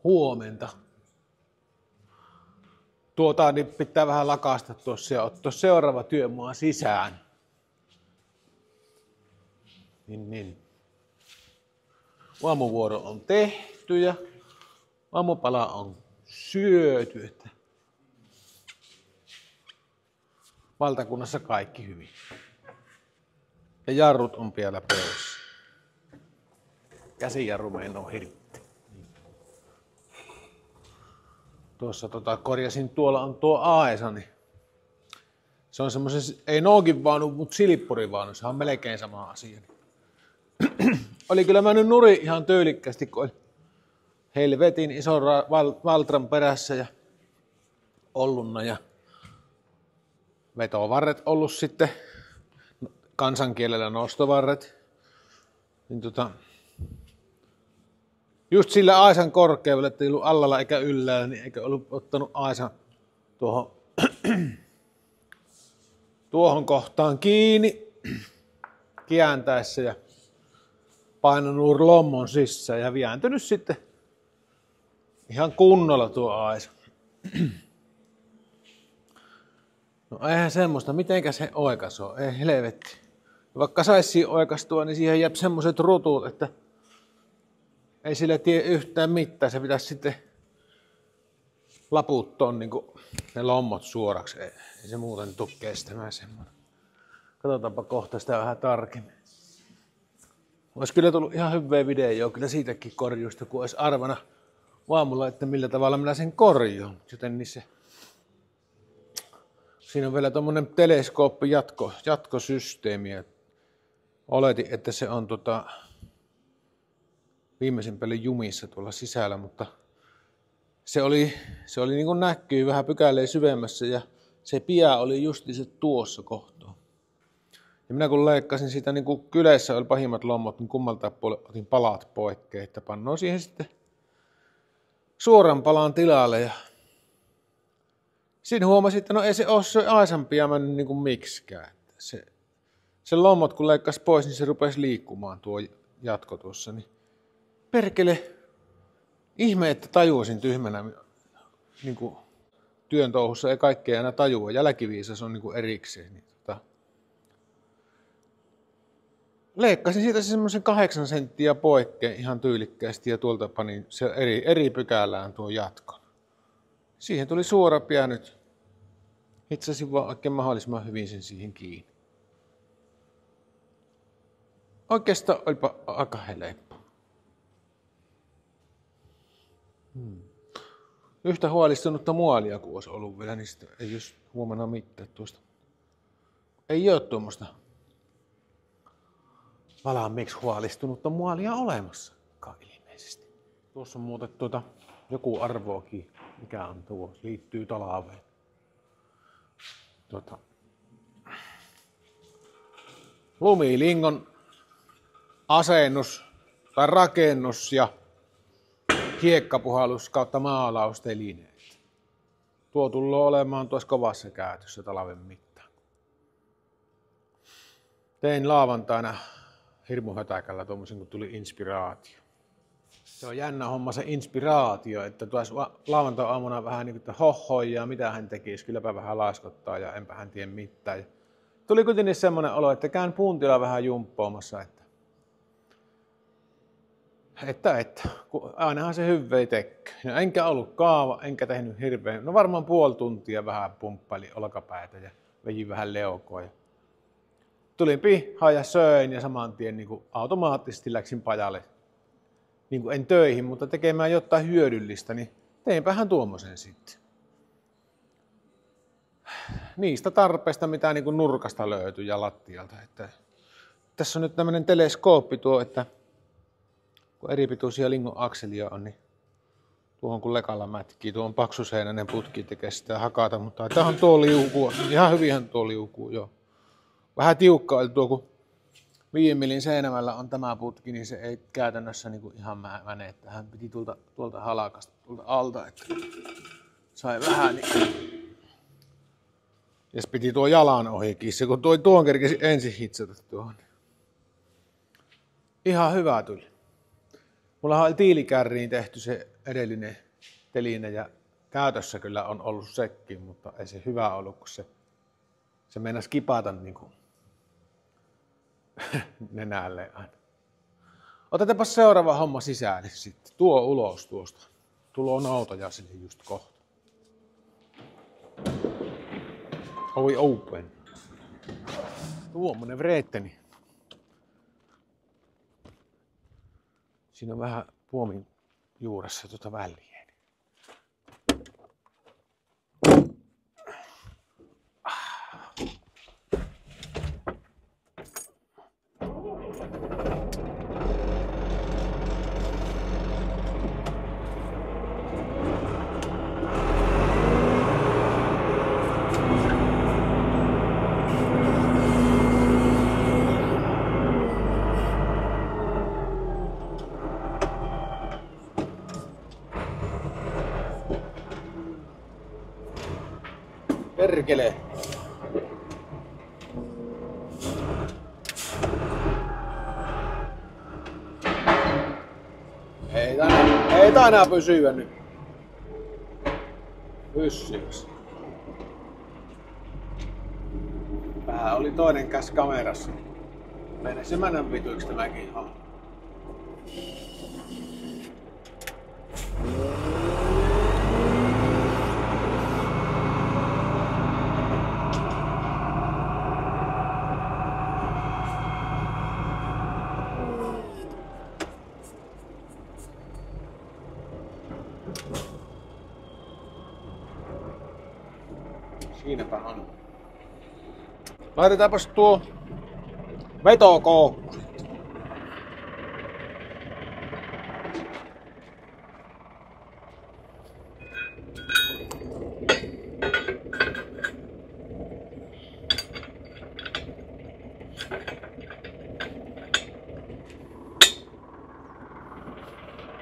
Huomenta. Niin pitää vähän lakaista tuossa ja ottaa seuraava työmaa sisään. Niin. Aamuvuoro on tehty ja aamupala on syöty. Että valtakunnassa kaikki hyvin. Ja jarrut on vielä pois. Käsijarru meinaa hirvittää. Tuossa korjasin, tuolla on tuo Aesa, niin se on semmoisen, ei noogin vaunu, mutta silppurivaunu, se on melkein sama asia. Oli kyllä mennyt nuri ihan tyylikkästi, kun oli helvetin ison Valtran perässä ja ollunna ja vetovarret ollut sitten, kansankielellä nostovarret. Niin just sillä Aisan korkeudella, että ei ollut allalla eikä yllällä, niin eikä ollut ottanut Aisan tuohon kohtaan kiinni kääntäessä ja painanut lommon sisään ja viäntynyt sitten ihan kunnolla tuo Aisa. No eihän semmoista, mitenkä se oikasoo, ei helvetti. Vaikka saisi oikastua, niin siihen jää semmoiset rutut, että ei sillä tiedä yhtään mitään, se pitäisi sitten laputtaa niin ne lommot suoraksi, ei se muuten tule kestämään semmoinen. Katsotaanpa kohta sitä vähän tarkemmin. Olisi kyllä tullut ihan hyvää videoa kyllä siitäkin korjusta, kun olisi arvana aamulla, että millä tavalla minä sen korjaan. Joten niin siinä on vielä tuommoinen teleskooppi jatkosysteemi. Oletin, että se on viimeisen päälle jumissa tuolla sisällä, mutta se oli niin kuin näkyy vähän pykälleen syvemmässä ja se pää oli justiinsa tuossa kohtaa. Ja minä kun leikkasin siitä niin kuin kyleissä oli pahimmat lommot, niin kummalta puolella otin palat poikkeen, että pannaan siihen sitten suoran palan tilalle. Ja siinä huomasin, että no ei se ole se Aisan pää mennyt niin kuin miksikään. Se lommot kun leikkasi pois, niin se rupesi liikkumaan tuo jatko tuossa. Niin perkele, ihme, että tajuisin tyhmänä niin kuin työn touhussa ei kaikkea aina tajua. Jälkiviisas on niin kuin erikseen. Niin leikkasin siitä semmoisen 8 senttiä poikkeen ihan tyylikkäästi ja tuolta panin se eri pykälään tuo jatkon. Siihen tuli suora pää nyt. Hitsasin vaan oikein mahdollisimman hyvin sen siihen kiinni. Oikeastaan olipa aika helppo. Yhtä huolestunutta muolia kuin olisi ollut vielä, niin sitä ei olisi huomannut mitään tuosta. Ei ole tuommoista valmiiksi huolestunutta muolia olemassakaan ilmeisesti. Tuossa on muuten joku arvoakin, mikä on tuo, liittyy talaveen. Lumilingon asennus tai rakennus ja hiekkapuhallus kautta maalaustelineet. Tuo tulee olemaan tuossa kovassa käytössä talven mittaan. Tein lauantaina hirmuhötäkällä tuommoisen, kun tuli inspiraatio. Se on jännä homma se inspiraatio, että tuossa lauantai-aamuna vähän niin kuin hohoi ja mitä hän tekisi, kylläpä vähän laiskottaa ja enpä hän tiedä mitään. Ja tuli kuitenkin semmoinen olo, että käyn puntilla vähän jumppaamassa, että kun ainahan se hyvää tekee. No, enkä ollut kaava, enkä tehnyt hirveän, no varmaan puoli tuntia vähän pumppaili olkapäitä ja vejin vähän leukoa. Tulin pihaan ja söin ja saman tien niin kuin automaattisesti läksin pajalle. Niin kuin en töihin, mutta tekemään jotain hyödyllistä, niin teinpähän tuommoisen sitten. Niistä tarpeista, mitä niin kuin nurkasta löytyy ja lattialta. Että tässä on nyt tämmöinen teleskooppi tuo, että kun eri pituisia lingon akselia on, niin tuohon kun lekalla mätkii, tuo on paksuseinäinen putki, että kestää hakata, mutta tämähän tuo liukuu, ihan hyvinhän tuo liukuu, joo. Vähän tiukka oli tuo, kun 5 millin seinämällä on tämä putki, niin se ei käytännössä niin kuin ihan mene, että hän piti tuolta halakasta, tuolta alta, että sai vähän niin. Ja piti tuo jalan ohikin, se kun tuon kerkesi ensin hitsata tuohon. Ihan hyvä tuli. Mullahan oli tiilikärriin tehty se edellinen teline ja käytössä kyllä on ollut sekin, mutta ei se hyvä ollut, kun se meinasi kipata niinku nenälle aina. Otetaanpa seuraava homma sisään sitten. Tuo ulos tuosta. Tulo noutoja sinne just kohta. Ovi open. Tuommoinen vreetteni. Siinä on vähän puomin juuressa tuota väliä. Perkele. Ei tää enää pysyä nyt. Pysyks. Vähän oli toinen käs kamerassa. Mene se mennä vituiksi tämäkin homma. Siinäpä on. Laitetaanpas tuo vetokoukku.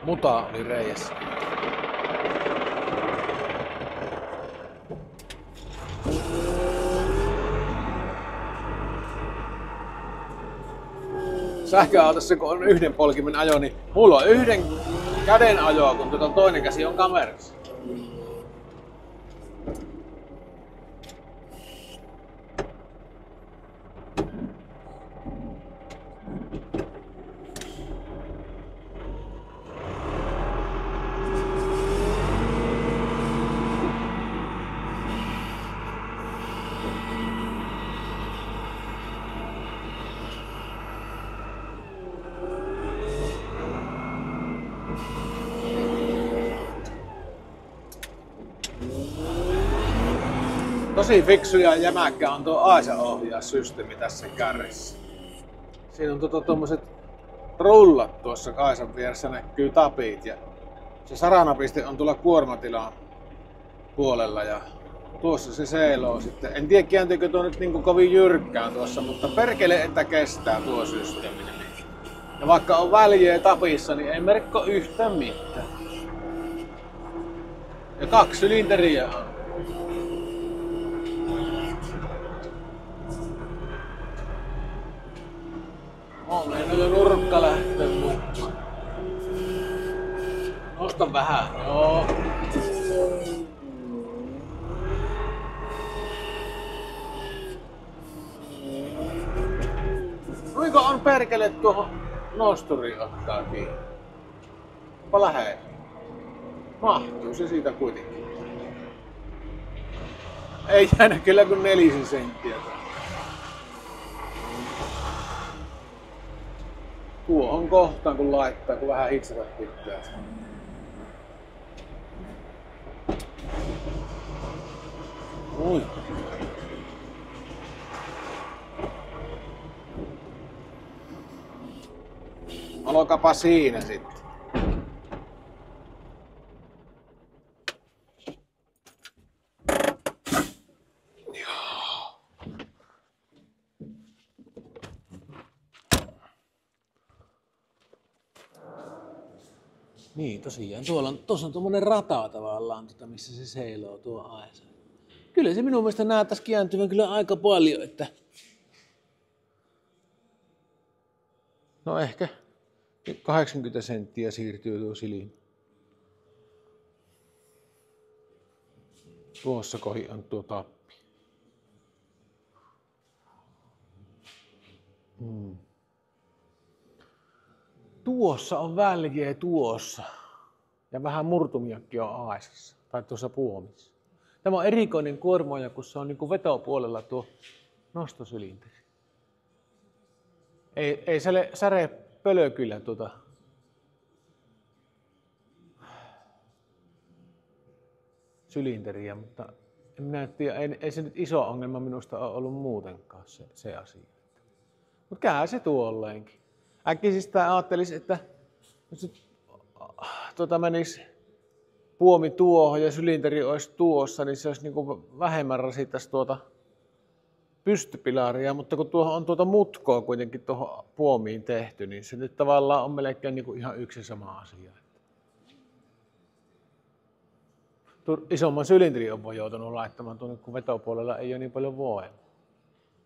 Muta oli reijässä. Sähköautossa kun on yhden polkimen ajo, niin mulla on yhden käden ajoa, kun toinen käsi on kamerassa. Tosi fiksu ja jämäkkä on tuo Aisa-ohjaussysteemi tässä kärrissä. Siinä on tuommoiset rullat tuossa Kaisan vieressä, näkyy tapit ja se saranapiste on tuolla kuormatilan puolella ja tuossa se seiloo sitten. En tiedä kääntyykö tuo nyt niin kovin jyrkkään tuossa, mutta perkele että kestää tuo systeemi. Ja vaikka on väljää tapissa, niin ei merkko yhtään mitään. Ja 2 sylinteriä on. On meillä jo nurkka lähtee mukaan. Nosta vähän. Joo. Kuinka on perkele tuohon nosturiin ottaa kiinni? Onpa lähellä. Mahtuu se siitä kuitenkin. Ei jäädä kyllä kuin 4 senttiä. Tuohon kohtaan kun laittaa, kun vähän hitsata pitää. Ui. Olkapa siinä sitten. Niin, tosiaan. Tuossa on tuommoinen rata tavallaan, missä se seiloo tuo Aisa. Kyllä se minun mielestä näyttäisi kääntyvän kyllä aika paljon, että... No ehkä 80 senttiä siirtyy tuo silin. Tuossa kohi on tuo tappi. Tuossa on väljeä tuossa. Ja vähän murtumiakin on aisassa. Tai tuossa puomissa. Tämä on erikoinen kuormoja, kun se on niin vetopuolella tuo nostosylinteri. Ei säre pölö kyllä sylinteriä, mutta en minä tiedä, ei se nyt iso ongelma minusta ole ollut muutenkaan se asia. Mutta käy se tuolleenkin. Äkkiä ajattelisi, että jos menisi puomi tuohon ja sylinteri olisi tuossa, niin se olisi niin kuin vähemmän rasittaisi pystypilaria, mutta kun tuohon on mutkoa kuitenkin tuohon puomiin tehty, niin se nyt tavallaan on melkein niin kuin ihan yksi sama asia. Isomman sylinterin on joutunut laittamaan tuonne, kun vetopuolella ei ole niin paljon voimaa.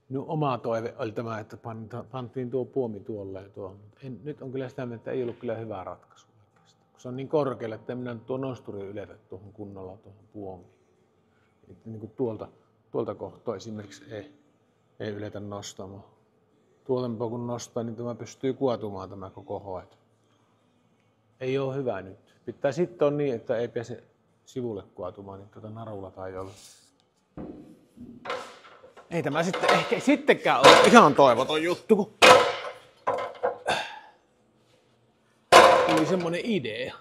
Minun oma toive oli tämä, että pantiin tuo puomi tuolle ja tuohon. Nyt on kyllä sitä, että ei ollut kyllä hyvä ratkaisu. Kun se on niin korkealle, että en minä tuo nosturi yletä tuohon kunnolla tuohon puomiin. Että niin kuin tuolta kohtaa esimerkiksi ei yletä nostamaan. Tuolempaa kun nostaa, niin tämä pystyy kuotumaan tämä koko hoito. Ei ole hyvä nyt. Pitää sitten on niin, että ei pääse sivulle kuotumaan, niin narulla tai jollain. Ei tämä sitten ehkä sittenkään ole ihan toivoton juttu, kun tuli semmonen idea.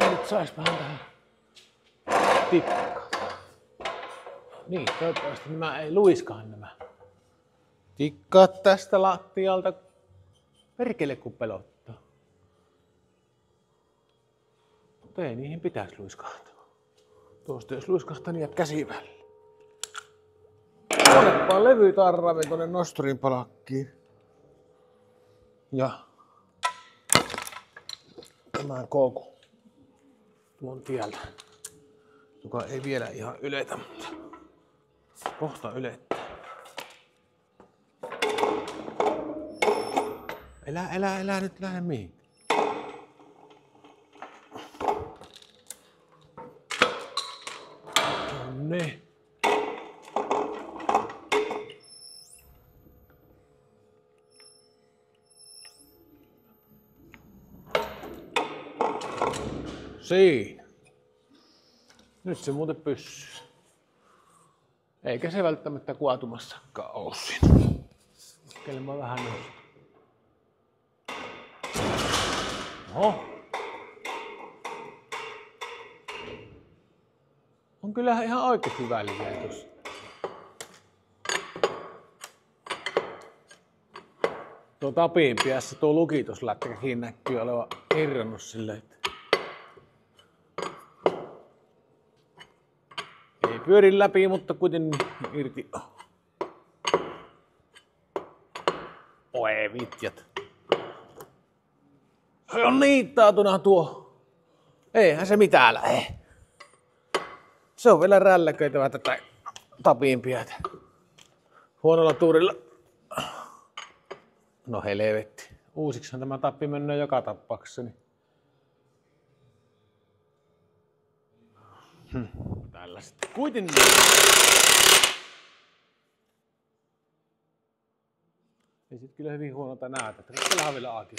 Nyt sais vähän tähän tikkaa. Niin, toivottavasti nämä ei luiskahan nämä tikkaat tästä lattialta. Perkele kun pelottaa. Mutta ei niihin pitäisi luiskahtaa. Tuosta jos luiskahtaa, niin jää käsi välillä. Tuonnepaan levytarraven tuonne nosturin palakkiin. Ja tämän koukun tuon tieltä, joka ei vielä ihan yletä, mutta kohta ylettää. Elää nyt lähde mihin. Nonne. Siinä. Nyt se muuten pyssyy. Eikä se välttämättä kuotumassakaan ole siinä. Kyllä mä vähän nostan. Oho. On kyllä ihan oikeesti väliä tossa. Tuo tapin piässä tuo lukituslätkäkin näkyy olevan irronnut silleen, että ei pyöri läpi, mutta kuitenkin irti. Oi vitjat. Se on niittaatuna tuo. Eihän se mitään lähe. Se on vielä rälläköitävä tätä tapinpiätä. Huonolla tuurilla. No helvetti. Uusiksihan tämä tappi menee joka tapauksessa. Tällaiset. Kuitenkin. Ei sit kyllä hyvin huonolta näytä. Rikkellähän vielä auki.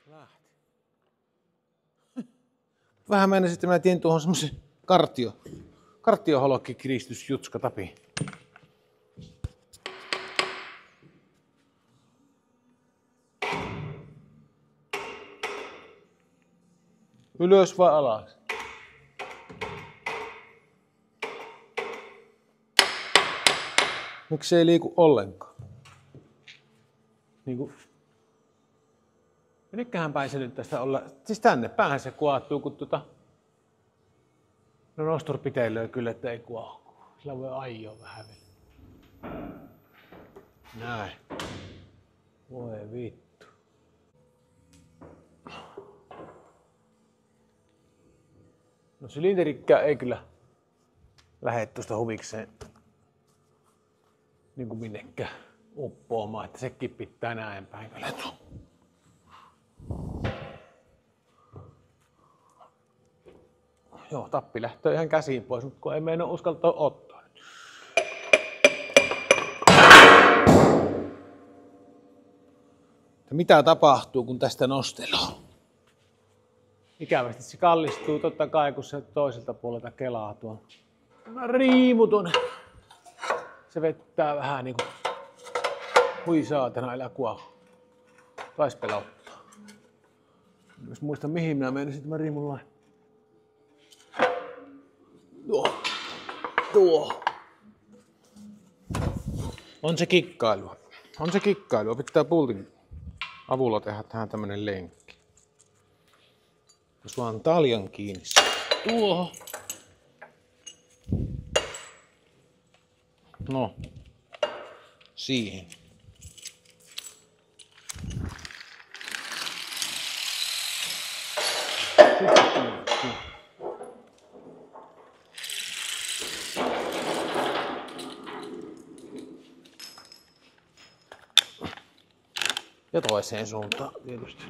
Lähti. Vähän mennä sitten mä tien tuohon semmosen karttioholokki kiristysjutska tapiin. Ylös vai alas? Miksi se ei liiku ollenkaan? Niinku. Nytkähän päin se nyt tästä olla. Siis tänne päähän se kuohtuu, kun no nostur piteilöi kyllä, että ei kuohku. Sillä voi aioa vähän vielä. Näin. Voi vittu. No sylinterikkää ei kyllä lähde tuosta huvikseen niin kuin minnekään uppoamaan, että sekin pitää näin päin kyllä. Joo, tappi lähtee ihan käsiin pois, mutta kun ei meinaa uskaltaa ottaa. Mitä tapahtuu, kun tästä nostellaan? Ikävästi se kallistuu totta kai, kun se toiselta puolelta kelaa tuon riimuton. Se vettää vähän niinku hui saatana, älä kuolla. Tais pelottaa. Jos muistan mihin minä menisin tämän riimun lain. Tuo. On se kikkailua. On se kikkailua. Pitää pultin avulla tehdä tähän tämmönen lenkki. Jos vaan taljan kiinni. Tuohon. No. Siihen. Ja toiseen suuntaan tietysti.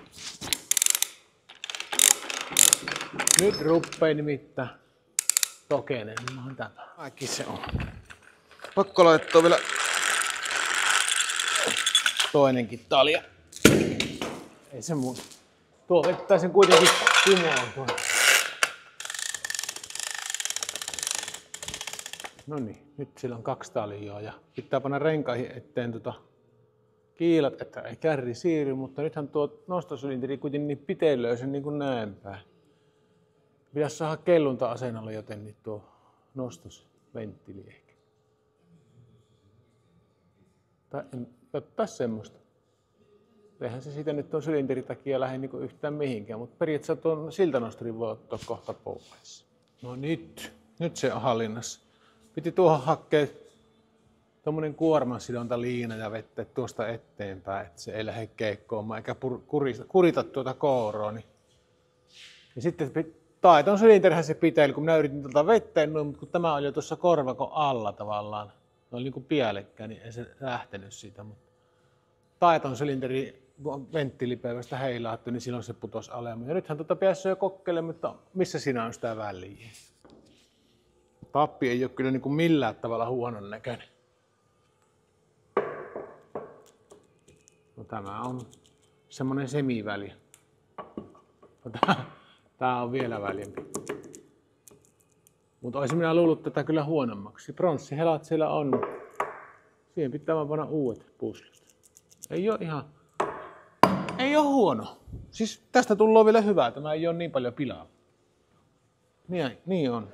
Nyt ruppei nimittäin tokenemaan tämä. Kaikki se on. Pakko laittaa vielä toinenkin talja. Ei se mun. Tuo vettää sen kuitenkin kumoon tuon. Noniin, nyt sillä on 2 taljaa ja pitää panna renkaihin eteen kiilat, että ei kärri siirry, mutta nythän tuo nostosylinteri kuitenkin niin pitelöisen niin kuin näin päin. Pitäisi saada kellunta-asennolla joten niin tuo nostosventtiili ehkä. Tai tässä semmoista. Eihän se siitä nyt tuon sylinterin takia lähde niin yhtään mihinkään, mutta periaatteessa tuon siltanostorin voi ottaa kohta pois. No nyt se on hallinnassa. Piti tuohon hakea tuommoinen kuormansidonta liina ja vettä tuosta eteenpäin, että se ei lähde keikkoamaan eikä kurita tuota kooroa. Niin. Ja sitten taiton sylinterihän se piteli, kun minä yritin vettä, mutta kun tämä oli jo tuossa korvakon alla tavallaan. Ne oli niin kuin pielekkäin, niin ei se lähtenyt siitä. Mutta taiton sylinteri, kun on venttiilipöydästä heilaattu, niin silloin se putosi alemaan. Ja nythän päässyt jo kokeilemaan, mutta missä siinä on sitä väliä? Tappi ei ole kyllä niin kuin millään tavalla huonon näköinen. No, tämä on semmoinen semiväli. Tää on vielä väljempi. Mutta olisin minä luullut tätä kyllä huonommaksi. Pronssihelat siellä on. Siihen pitää vaan panna uudet puslet. Ei oo huono. Siis tästä tulee vielä hyvää. Tämä ei oo niin paljon pilaa. Niin on.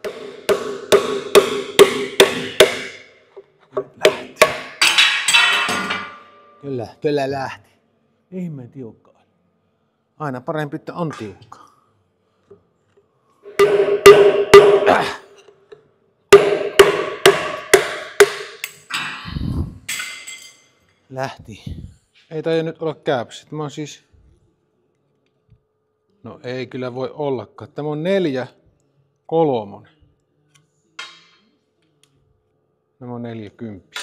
Kyllä lähti. Ihmeen tiukkaa. Aina parempi, että on tiukkaa. Lähti. Ei taida nyt olla kääpsi. Tämä on siis... No ei kyllä voi ollakaan. Tämä on 4/3. Nämä on 40.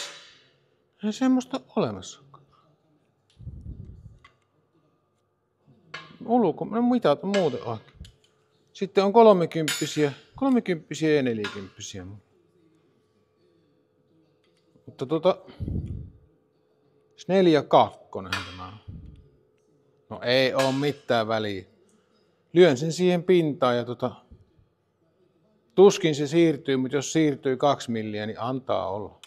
Ei semmoista olemassa. No mitä muuten on? Sitten on 30 ja 40. Mutta 4/2 tämä on. No ei oo mitään väliä. Lyön sen siihen pintaan ja tuskin se siirtyy, mutta jos siirtyy 2 milliä, niin antaa olla.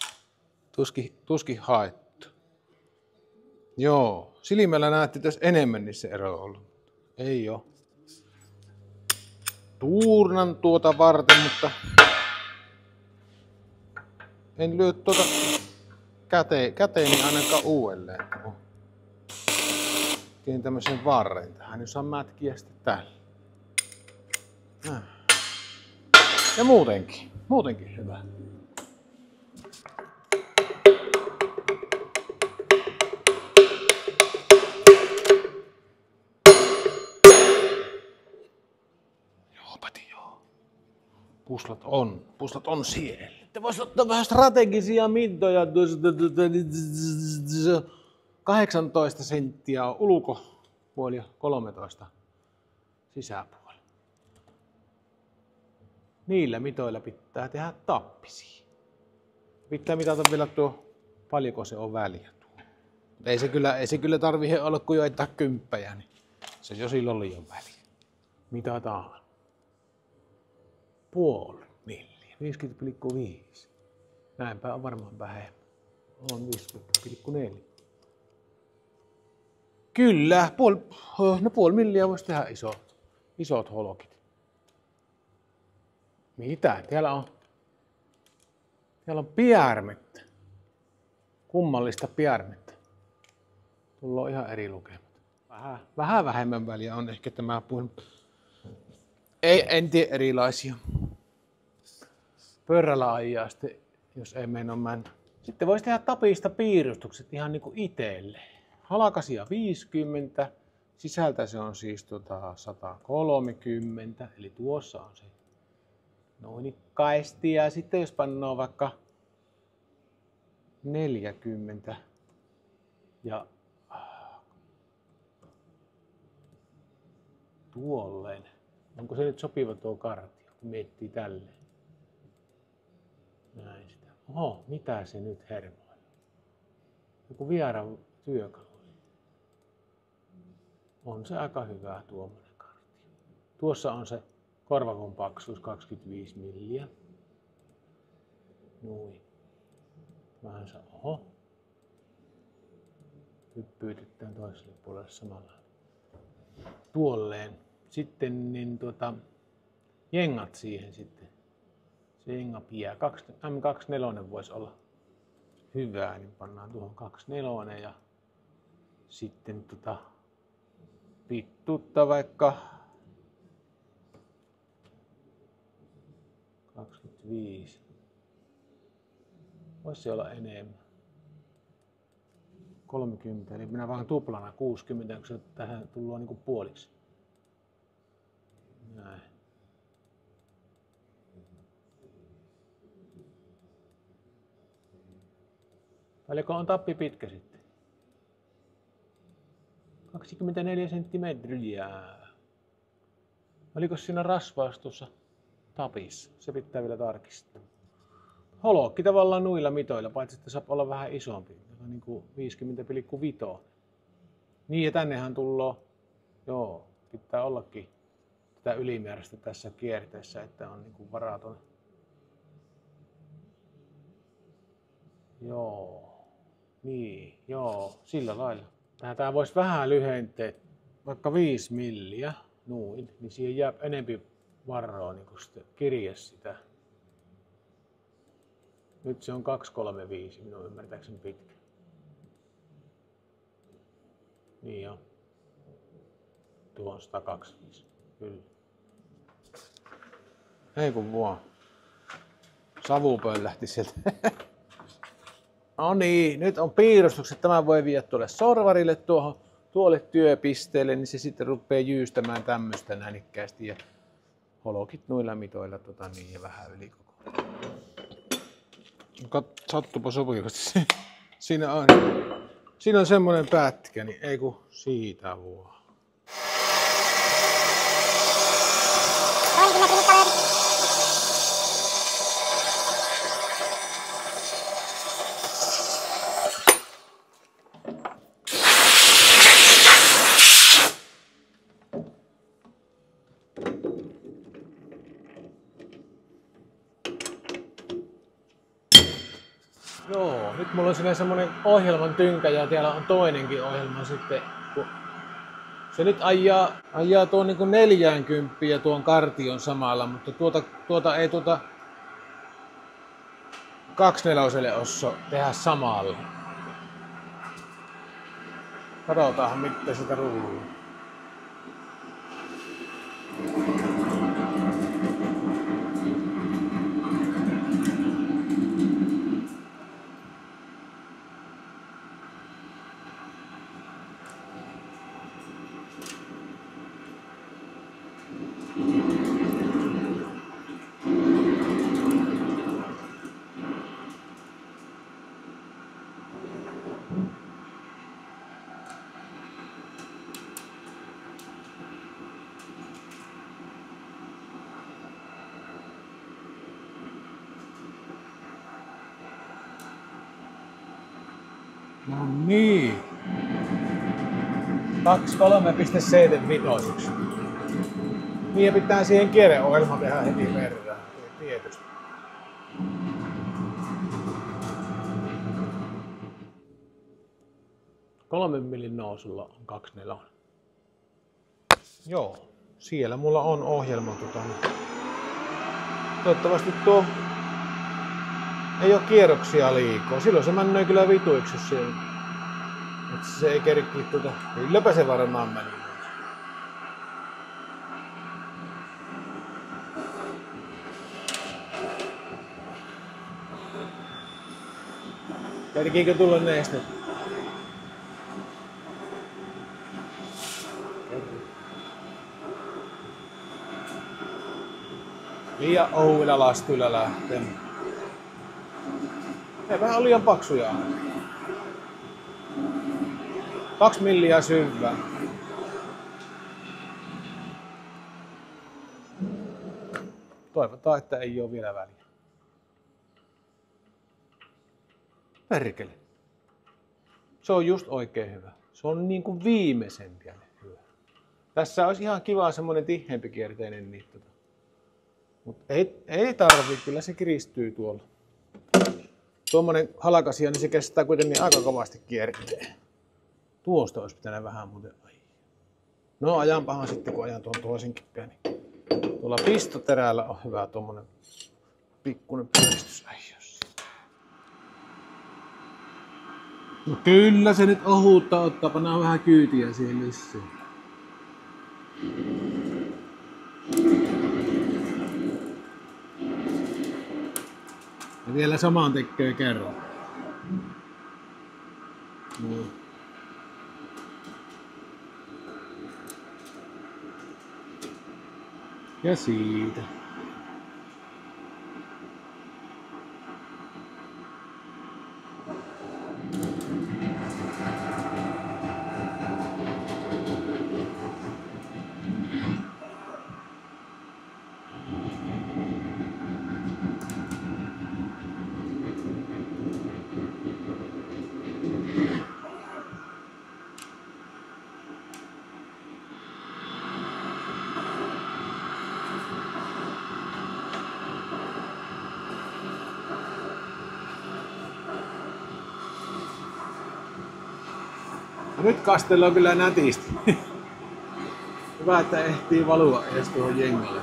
Tuskin haettu. Joo, silmällä näette, että jos enemmän niin se ero on ollut. Ei oo. Tuurnan tuota varten, mutta en lyö käteeni ainakaan uudelleen. Teen tämmösen varren tähän, niin saa mätkiä sitten täällä. Ja muutenkin hyvä. Joo. Puslat on siellä. Te vois ottaa vähän strategisia mittoja. 18 senttiä on ulkopuoli ja 13 sisäpuoli. Niillä mitoilla pitää tehdä tappisia. Pitää mitata vielä tuo, paljonko se on väliä tuo. Ei se kyllä tarvitse olla kuin joitain kymppejä, niin se jo silloin liian väliä. Mitataan. Puoli milliä, 50,5. Näinpä on varmaan vähemmän. On 50,4. Kyllä, puoli milliä voisi tehdä isot holokit. Mitä? Täällä on piärmettä. Kummallista piärmettä. Tulla on ihan eri lukemat. Vähän vähemmän väliä on ehkä tämä puoli. En tiedä erilaisia. Pörrällä ajaa sitten, jos ei meinaa mennä. Sitten voisi tehdä tapista piirustukset ihan niinku itselle. Halkasia 50, sisältä se on siis 130, eli tuossa on se noinikkaisesti. Ja sitten jos pannaan vaikka 40 ja tuolleen. Onko se nyt sopiva tuo kartio, kun miettii tälleen? Näin sitä. Oho, mitä se nyt hermoi? Joku vieraan työkalu. On se aika hyvä tuommoinen kartio. Tuossa on se korvakon paksuus 25 milliä. Noin. Vähän se, oho. Hyppyytetään toiselle puolelle samalla. Tuolleen. Sitten niin jengat siihen sitten. Se jengapie. M24 voisi olla hyvää, niin pannaan tuohon 24 ja sitten pittuutta vaikka 25. Voisi olla enemmän. 30, eli minä vaan tuplana 60, kun se tähän tullaan niinku puoliksi. Näin. Paljonko on tappi pitkä sitten? 24 senttimetriä. Oliko siinä rasvaus tuossa tapissa? Se pitää vielä tarkistaa. Holokki tavallaan nuilla mitoilla, paitsi että saa olla vähän isompi. Niin kuin 50,5. Niin ja tännehän tullaan, joo, pitää ollakin tätä ylimääräistä tässä kierteessä, että on niin kuin varaton. Joo, niin, joo, sillä lailla. Tää voisi vähän lyhentää, vaikka 5 milliä, noin, niin siihen jää enempi varoa niin kuin sitten kirje sitä. Nyt se on 235, minun ymmärtääkseni pitkä. Niin on. Tuo on 125, kyllä. Ei kun vaan. Savu pöllähti sieltä. No niin, nyt on piirustukset. Tämän voi viedä tuolle sorvarille tuolle työpisteelle, niin se sitten rupeaa jyystämään tämmöistä nänikkäästi. Ja holokit noilla mitoilla niin ja vähän yli koko. Sattupa sopivasti. Siinä on semmoinen pätkä, niin ei kun siitä vaan. Joo, nyt mulla on siinä semmonen ohjelman tynkä ja täällä on toinenkin ohjelma sitten. Se nyt ajaa tuon niin kuin 40 ja tuon kartion samalla, mutta tuota ei 24 osso tehdä samalla. Katsotaan mitä sitä rullaa. No niin. 23,75. Niin ja pitää siihen kierreohjelma tehdä heti perään. Tietysti. Kolmen millin nousulla on 24. Joo, siellä mulla on ohjelma. Toivottavasti tuo ei oo kierroksia liikaa. Silloin se menee kyllä vituiksi, jos se ei kerkki Kylläpä se varmaan meni. Kerkiikö tulla nestettä? Liian ouvilla lastuilla lähtee. Ei vähän liian paksuja. 2 milliä syvää. Toivotaan, että ei oo vielä väliä. Perkele. Se on just oikein hyvä. Se on niinku viimeisen hyvä. Tässä olisi ihan kiva semmonen tiheämpi kierteinen niin mutta ei tarvii, kyllä se kiristyy tuolla. Tuommoinen halkasia, niin se kestää kuitenkin aika kovasti kiertää. Tuosta olisi pitänyt vähän muuten. No ajanpahan sitten, kun ajan tuon toisenkin päin. Tuolla pistoterällä on hyvä tuommoinen pikkuinen pyöristys. No kyllä se nyt ohuutta ottaa, pannaan vähän kyytiä siihen lisää. Ja vielä samaan tekee kerran. No. Ja siitä. Nyt kastellaan kyllä nätisti. Hyvä, että ehtii valua edes tuohon jengalle.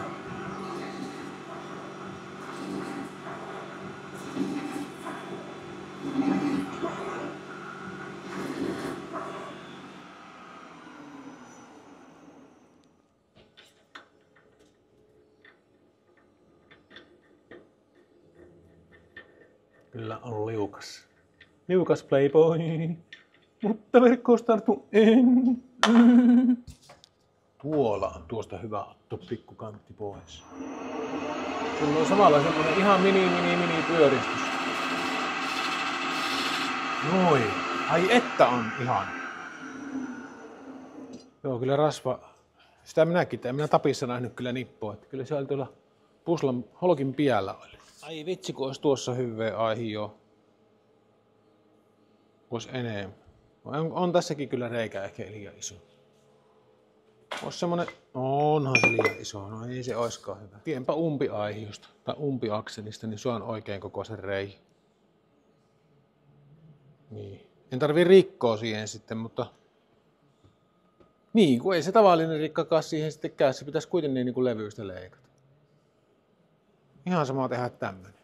Kyllä on liukas. Liukas playboy. Mutta verkkoon tartu en. Tuolla on tuosta hyvä ottaa pikkukantti pois. Kyllä on samalla semmonen ihan mini pyöristys. Noin. Ai että on ihan. Joo, kyllä rasva. Sitä minäkin tein. Minä Tapissa nähnyt kyllä nippoa. Että kyllä se oli tuolla puslan holkin piellä oli. Ai vitsi, kun olisi tuossa hyvää aihi jo. Vois enemmän. On tässäkin kyllä reikä ehkä liian iso. Ois semmonen... Onhan se liian iso. No ei se oiskaan hyvä. Tienpä umpiaihiosta tai umpiakselista, niin se on oikein kokoisen reikä. Niin. En tarvii rikkoa siihen sitten, mutta... Niin, kun ei se tavallinen rikkakaan siihen sitten käy. Se pitäisi kuitenkin niin kuin levyistä leikata. Ihan sama tehdä tämmönen.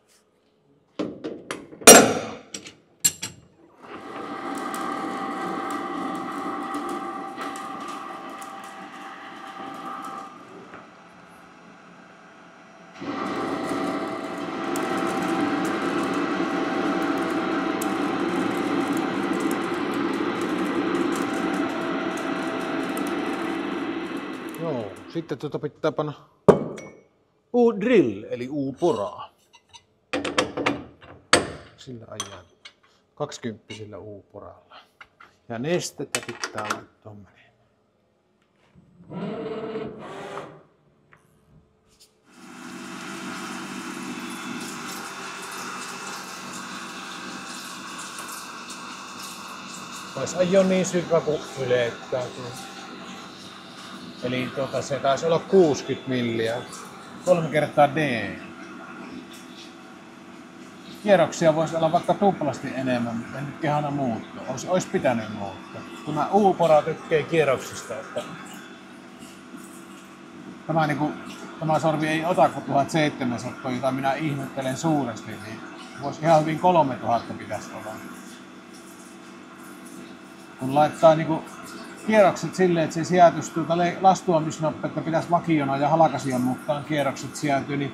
Joo, sitten pitää panna U-drill eli U-poraa. Sillä ajan 20 U-poralla. Ja nestettä pitää olla tommonen. Vois ajaa niin syvä kuin ylettää. Eli se taisi olla 60 milliä. 3 kertaa D. Kierroksia voisi olla vaikka tuplasti enemmän, mutta nyt kehana muuttua. Ois pitänyt muuttaa. Kun mä U-pora tykkää kierroksista, että tämä sorvi ei ota kuin 1700, jota minä ihmettelen suuresti, niin voisi ihan hyvin 3000 pitäisi olla. Kun laittaa kierrokset silleen, että se sijoitus lastuamisnopeutta pitäisi vakiona ja halkasijan mukaan kierrokset sijoittuu, niin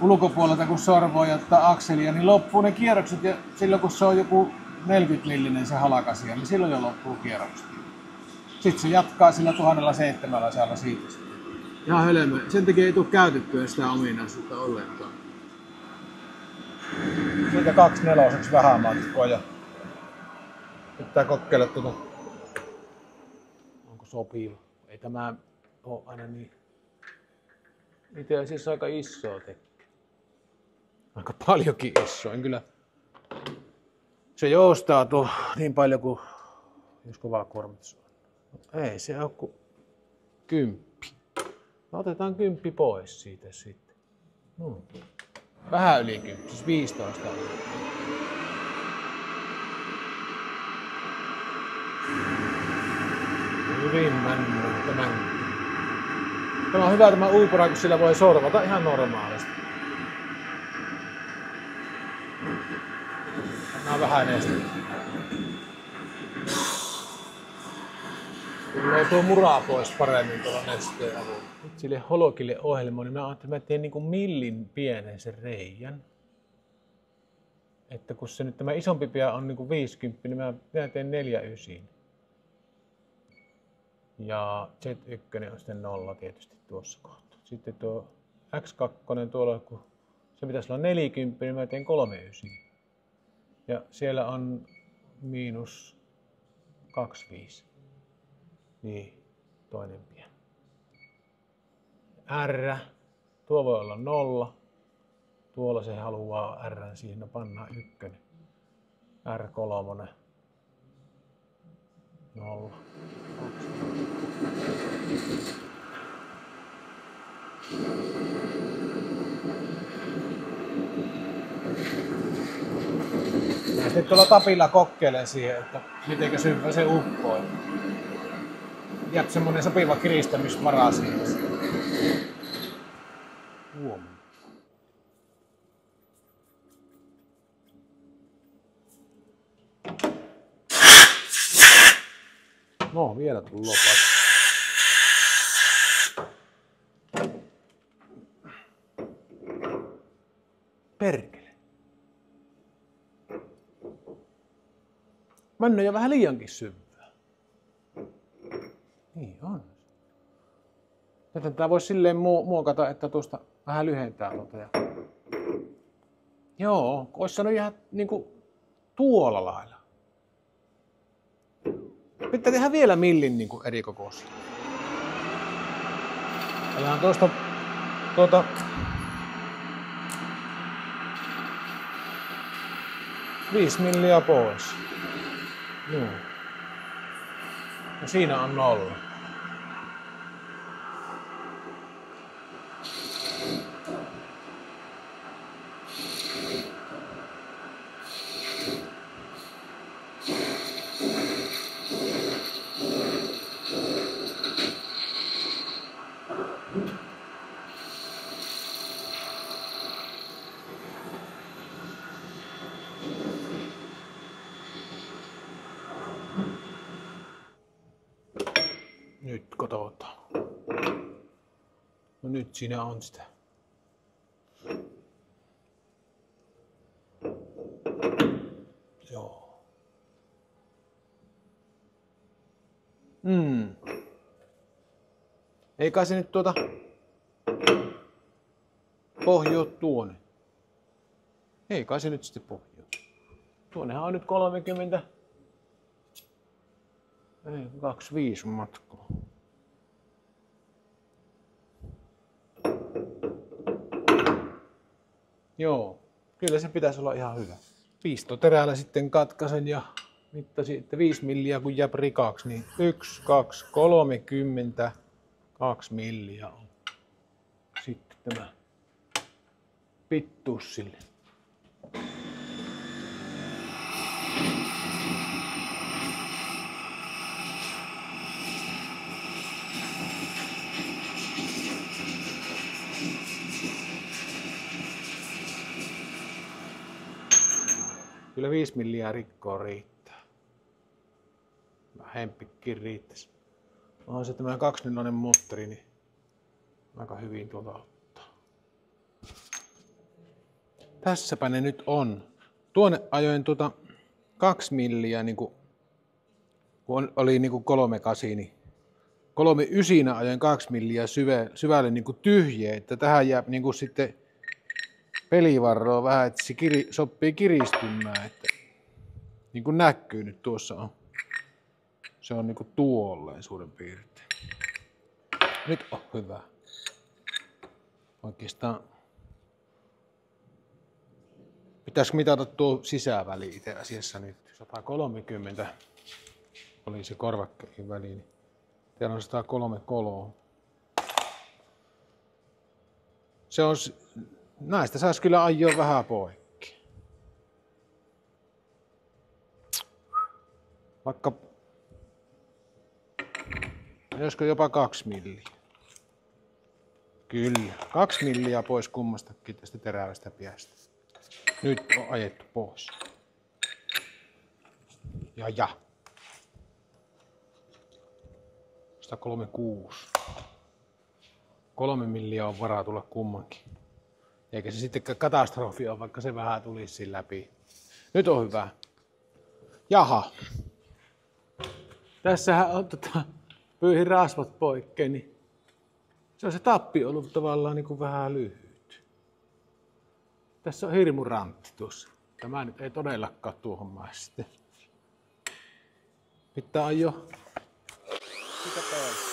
ulkopuolelta kun sorvoo ja ottaa akselia, niin loppuu ne kierrokset ja silloin kun se on joku 40 millinen se halkasia, niin silloin jo loppuu kierrokset. Sitten se jatkaa sillä 1700 siitä. Ihan hölmö. Sen takia ei tule käytettyä sitä ominaisuutta ollenkaan. Siitä 2/4 vähän matkoa ja pitää kokeilla onko sopiva. Ei tämä ole aina niin. Itse asiassa aika isoa tekee. Aika paljonkin isoa. Kyllä. Se joustaa tuo niin paljon kuin jos kova kuormitus on. Ei se ole kuin 10. No otetaan 10 pois siitä sitten. Vähän yli 10, siis 15. Hyvin mennyt tämän. Tämä on hyvä tämä U-pora, kun sillä voi sorvata ihan normaalisti. Pannaan vähän nestettä. Tulee tuo muraa pois paremmin tuolla nesteen avulla. Nyt sille holokille ohjelmoon, niin mä ajattelin, että mä teen niin millin pienen sen reijän. Että kun se nyt tämä isompi pää on niin 50, niin mä teen 4/9. Ja Z1 on sitten 0 tietysti tuossa kohtaa. Sitten tuo X2 tuolla, kun se pitäisi olla 40, niin mä teen 3/9. Ja siellä on -25. Niin, toinen pää. R, tuo voi olla 0. Tuolla se haluaa R siihen, no pannaan 1. R3. 0. 2. Ja sitten tuolla tapilla kokkeilee siihen, että mitenkä syvä se uppoo. Jää semmonen sopiva kiristämisvara siihen. Huomenna. No, vielä tullut lopat. Perkele. Mennään jo vähän liiankin syvää. Niin on. Nyt tätä voisi silleen muokata, että tuosta vähän lyhentää tuota. Joo, olisi sanonut ihan niinku tuolla lailla. Pitää tehdä vielä millin niinku eri kokoisia. Ajan tuota 5 milliä pois. Joo. Ja siinä on 0. Nyt katsotaan. No nyt siinä on sitä. Joo. Ei kai se nyt pohjoo tuonne. Ei kai se nyt sitten pohjoo. Tuonnehan on nyt 30. Ei, 25 matkaa. Joo, kyllä se pitäisi olla ihan hyvä. Pistoterällä sitten katkaisen ja mittasin, että 5 milliä kun jää rikaksi, niin 1, 2, 32 milliä on sitten tämä pittuus sille. Kyllä 5 milliä rikkoa riittää. Vähempikin riittäisi. Onhan se tämä 2.4 moottori, niin aika hyvin tuolta ottaa. Tässäpä ne nyt on. Tuonne ajoin 2 milliä, niin kun oli niin 3.8, niin 3.9 ajoin 2 milliä syvälle niin tyhjää, että tähän jää niin sitten pelivarroa vähän, että se sopii kiristymään, että niin kuin näkyy nyt tuossa on. Se on niin kuin tuolleen suurin piirtein. Nyt on hyvä. Oikeastaan pitäisikö mitata tuo sisäväli itse asiassa nyt. 130 oli se korvakkeen väli, niin täällä on 133. Se on, näistä saisi kyllä ajoa vähän poikki. Vaikka, josko jopa 2 milliä. Kyllä, 2 milliä pois kummastakin tästä terävästä piästä. Nyt on ajettu pois. Ja. 136. 3 milliä on varaa tulla kummankin. Eikä se sitten katastrofi ole, vaikka se vähän tulisi läpi. Nyt on hyvä. Jaha. Tässähän on pyyhin rasvat poikkeen, niin se on se tappi ollut tavallaan niin kuin vähän lyhyt. Tässä on hirmu rantti tuossa. Tämä nyt ei todellakaan tuohon maa sitten. Pitää ajoa sitä pois.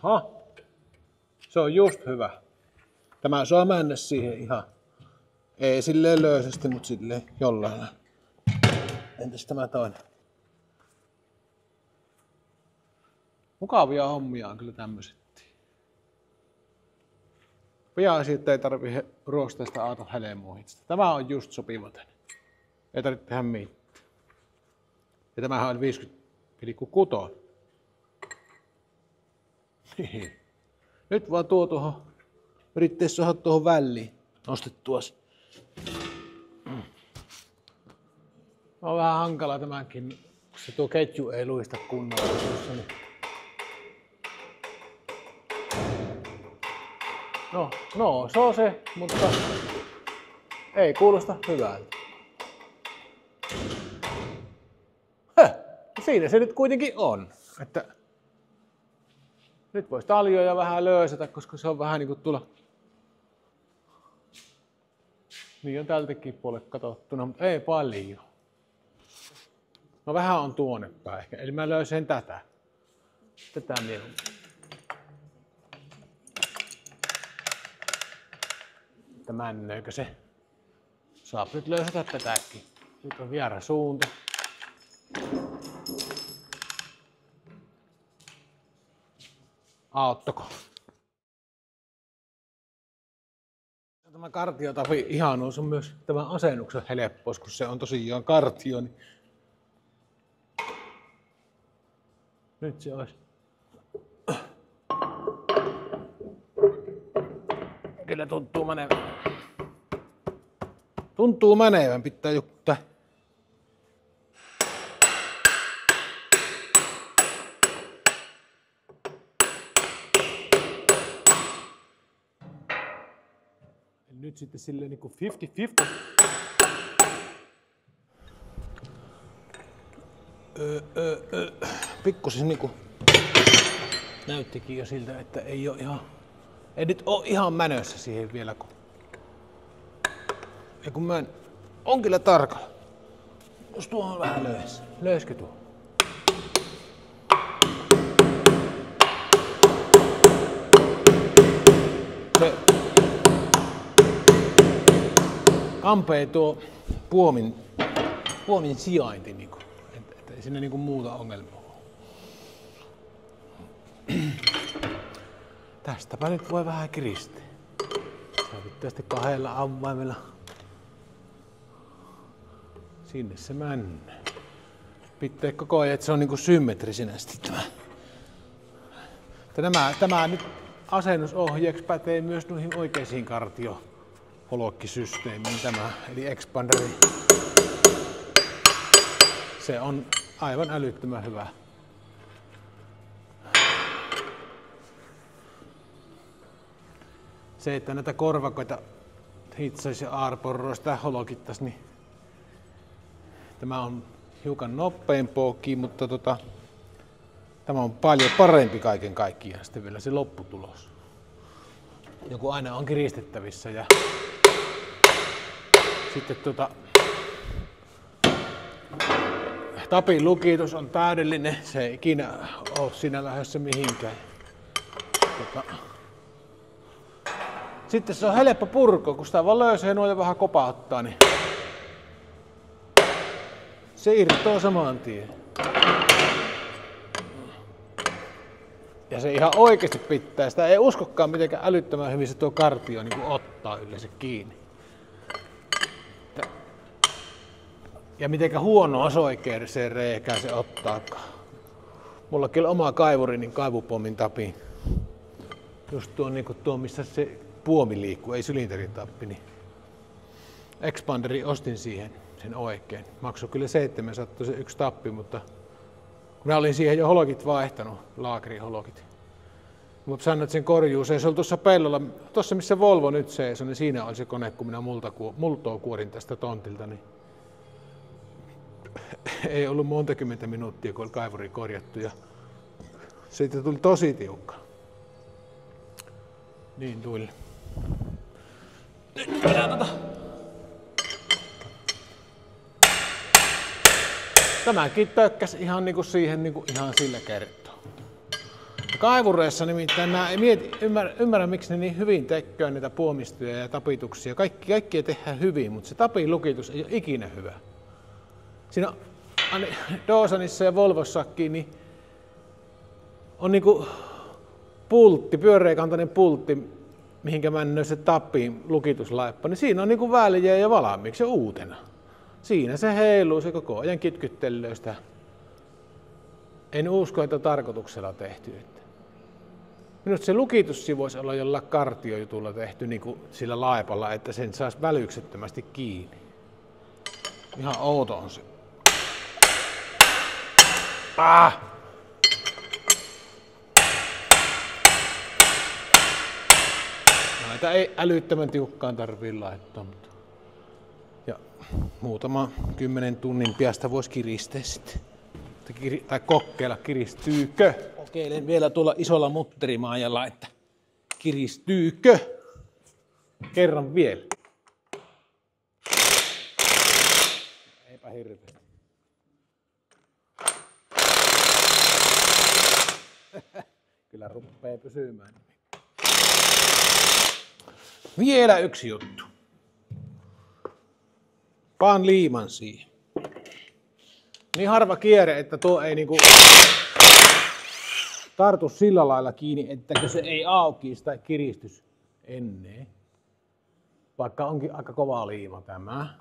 Aha, se on just hyvä. Tämä saa mennä siihen ihan, ei silleen löysästi, mutta silleen jollain. Entäs tämä toinen? Mukavia hommia on kyllä tämmöiset. Pian siitä ei tarvitse ruosteista aata helmuuhista. Tämä on just sopivaten. Ei tarvitse tehdä mitään. Ja tämähän on 50,6. Nyt vaan tuohon, yrittää saada tuohon väliin nostettua. On vähän hankala tämänkin, kun se tuo ketju ei luista kunnolla tuossa. Niin. No, se on se, mutta ei kuulosta hyvältä. Siinä se nyt kuitenkin on. Että nyt voisi taljoja vähän löysätä, koska se on vähän niin kuin tuolla. Niin on tältäkin puolelle katsottuna, mutta ei paljon. No vähän on tuonne päin ehkä, eli mä löysen tätä. Tätä mieluummin. Että männöikö se? Saa nyt löysätä tätäkin. Nyt on väärä suunta. Auttako? Tämä kartiotavi ihanuus on myös tämän asennuksen helppous, kun se on tosiaan kartio. Niin nyt se olisi. Kyllä tuntuu menevän. Tuntuu menevän, pitää juttaa. Nyt sitten silleen niinku 50-50. Pikkusen niinku näyttikin jo siltä, että ei nyt oo ihan mänössä siihen vielä. Kun mä en On kyllä tarkalla. Jos tuo on vähän löys. Löyskö tuo? Se kampee tuo puomin sijainti, niinku. Että ei sinne niinku muuta ongelmia ole. Tästäpä nyt voi vähän kiristää. Tästä 2 avaimella. Sinne se männä. Pitää koko ajan, että se on niinku symmetrisinästi tämä nyt asennusohjeeksi pätee myös noihin oikeisiin kartioholokkisysteemiin tämä, eli expanderi. Se on aivan älyttömän hyvä. Se, että näitä korvakoita hitsais ja aarporroista holokittais, niin tämä on hiukan nopeampaakin, mutta tämä on paljon parempi kaiken kaikkiaan sitten vielä se lopputulos. Joku aina on kiristettävissä ja sitten tapin lukitus on täydellinen, se ei ikinä ole siinä lähdössä mihinkään. Sitten se on helppo purko, kun sitä vaan löysää noin ja vähän kopauttaa, niin se irtoaa saman tien. Ja se ihan oikeasti pitää. Sitä ei uskokaan mitenkään älyttömän hyvin se tuo kartio niin ottaa yleensä kiinni. Ja mitenkä huonoa soikeeseen reikään se ottaakaan. Mullakin on oma kaivuri, niin kaivupommin tapin. Just tuo missä se puomi liikkuu, ei sylinterin tappi. Niin expanderi ostin siihen sen oikein. Maksoi kyllä 700 se yksi tappi, mutta minä olin siihen jo holokit vaihtanut, laakeriholokit. Mutta sanoin, että sen korjuu se oli tuossa pellolla, tuossa missä Volvo nyt seisoo, niin siinä oli se kone, kun minä multoa kuorin tästä tontilta. Niin ei ollut monta kymmentä minuuttia, kun oli kaivuri korjattu ja siitä tuli tosi tiukka. Niin tuli. Nyt mennään Tämäkin tökkäs ihan niinku siihen niinku ihan sillä kertoo. Kaivureissa nimittäin mä ymmärrä miksi ne niin hyvin tekee niitä puomistoja ja tapituksia. Kaikkia tehdään hyvin, mutta se tapin lukitus ei ole ikinä hyvä. Siinä Dawsonissa ja Volvossakin niin on niinku pultti, pyöreäkantainen pultti, mihinkä männöö se tapin lukituslaippa, niin siinä on niinku väljää ja valmiiksi uutena. Siinä se heiluu, se koko ajan kitkyttelee sitä. En usko, että on tarkoituksella tehty. Minusta se lukitussi voisi olla jollain kartiojutulla tehty niin kuin sillä laipalla, että sen saisi välyksettömästi kiinni. Ihan outo on se. Näitä ei älyttömän tiukkaan tarvitse laittaa. Ja muutama 10 tunnin päästä voisi kiristää sitten. Tai kokeilla, kiristyykö. Kokeilen vielä tuolla isolla mutterimaajalla, että kiristyykö. Kerran vielä. Eipä hirveä. Kyllä rupeaa pysymään. Vielä yksi juttu. Paan liiman siihen. Niin harva kierre, että tuo ei niinku tartu sillä lailla kiinni, että se ei aukisi tai kiristys ennen. Vaikka onkin aika kova liima tämä.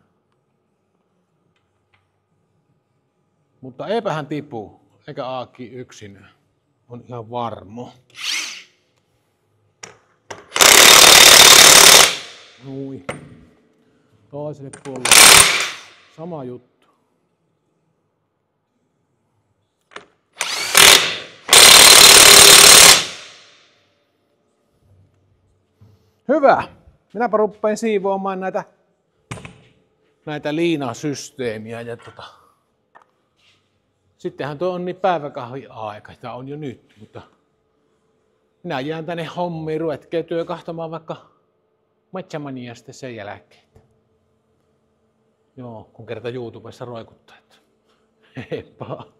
Mutta eipähän tipu, eikä aakki yksin. On ihan varmo. Nui. Toiselle puolelle. Sama juttu. Hyvä. Minäpä rupean siivoamaan näitä liinasysteemiä. Ja sittenhän tuo on niin päiväkahvin aika. Tämä on jo nyt, mutta minä jään tänne hommiin. Ruvetkee työ kahtamaan vaikka Matchamania sitten sen jälkeen. Joo, kun kerta YouTubessa roikuttaa. Heippa.